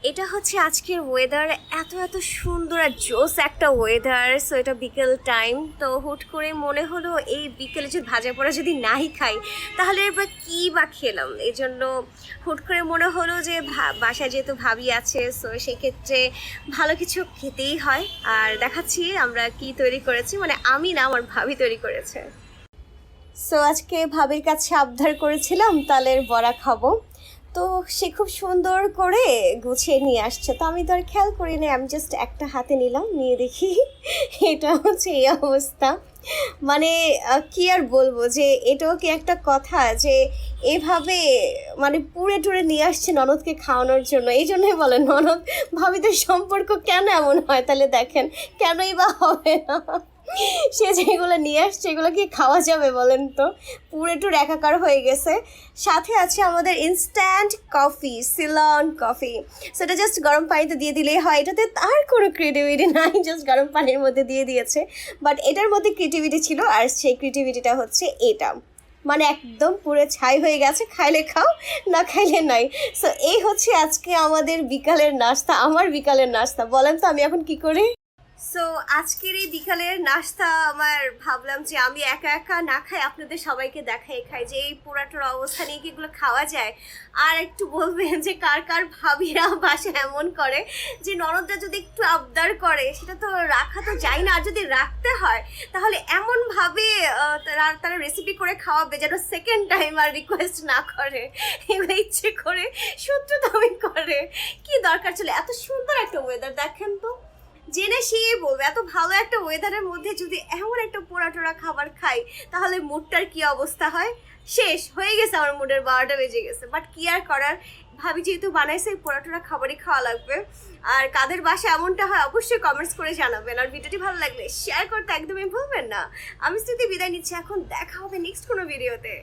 এটা হচ্ছে আজকের ওয়েদার, এত এত সুন্দর আর জোস একটা ওয়েদার। সো এটা বিকেল টাইম, তো হুট করে মনে হলো এই বিকেলে যদি ভাজা পোড়া যদি নাই খাই তাহলে এবার কী বা খেলাম। এই জন্য হুট করে মনে হলো যে বাসায় যেহেতু ভাবি আছে, সো সেক্ষেত্রে ভালো কিছু খেতেই হয়। আর দেখাচ্ছি আমরা কি তৈরি করেছি, মানে আমি না, আমার ভাবি তৈরি করেছে। সো আজকে ভাবির কাছে আবদার করেছিলাম তালের বড়া খাবো, তো সে খুব সুন্দর করে গুছিয়ে নিয়ে আসছে। তো আমি তো আর খেয়াল করি না, আমি জাস্ট একটা হাতে নিলাম, নিয়ে দেখি এটা হচ্ছে এই অবস্থা। মানে কি আর বলবো, যে এটাও কি একটা কথা যে এভাবে মানে পুড়ে টুড়ে নিয়ে আসছে ননদকে খাওয়ানোর জন্য। এই জন্যই বলেন ননদ ভাবিদের সম্পর্ক কেন এমন হয়, তাহলে দেখেন কেনই বা হবে না। সে যেগুলো নিয়ে আসছে এগুলো কি খাওয়া যাবে বলেন তো? পুরো একটু একাকার হয়ে গেছে। সাথে আছে আমাদের ইনস্ট্যান্ট কফি, সিলন কফি। সেটা জাস্ট গরম পানিতে দিয়ে দিলেই হয়, এটাতে তার কোনো ক্রিয়েটিভিটি নাই, জাস্ট গরম পানির মধ্যে দিয়ে দিয়েছে। বাট এটার মধ্যে ক্রিয়েটিভিটি ছিল, আর সেই ক্রিয়েটিভিটিটা হচ্ছে এটা, মানে একদম পুরো ছাই হয়ে গেছে। খাইলে খাও, না খাইলে নাই। সো এই হচ্ছে আজকে আমাদের বিকালের নাস্তা, আমার বিকালের নাস্তা। বলেন তো আমি এখন কি করি? সো আজকের এই বিকালের নাস্তা আমার, ভাবলাম যে আমি একা একা না খাই, আপনাদের সবাইকে দেখাই খাই যে এই পোড়াটোর অবস্থা নিয়ে কি এগুলো খাওয়া যায়। আর একটু বলবেন যে কার কার ভাবিরা বাসায় এমন করে যে ননদটা যদি একটু আবদার করে সেটা তো রাখা তো যায় না, আর যদি রাখতে হয় তাহলে এমনভাবে তারা রেসিপি করে খাওয়াবে যেন সেকেন্ড টাইম আর রিকোয়েস্ট না করে, এগুলো ইচ্ছে করে সূত্রতামি করে। কি দরকার ছিল? এত সুন্দর একটা ওয়েদার দেখেন তো, জেনে সে বলবে এত ভালো একটা ওয়েদারের মধ্যে যদি এমন একটা পোড়া টোড়া খাবার খাই তাহলে মুডটার কি অবস্থা হয়। শেষ হয়ে গেছে আমার মুডের, 12টা বেজে গেছে। বাট কি আর করার, ভাবি যেহেতু বানাইছে এই পোড়া টোড়া খাবারই খাওয়া লাগবে। আর কাদের বাসা এমনটা হয় অবশ্যই কমেন্টস করে জানাবেন। আর ভিডিওটি ভালো লাগলে শেয়ার করতে একদমই ভুলবেন না। আমি স্মৃতি বিদায় নিচ্ছি, এখন দেখা হবে নেক্সট কোনো ভিডিওতে।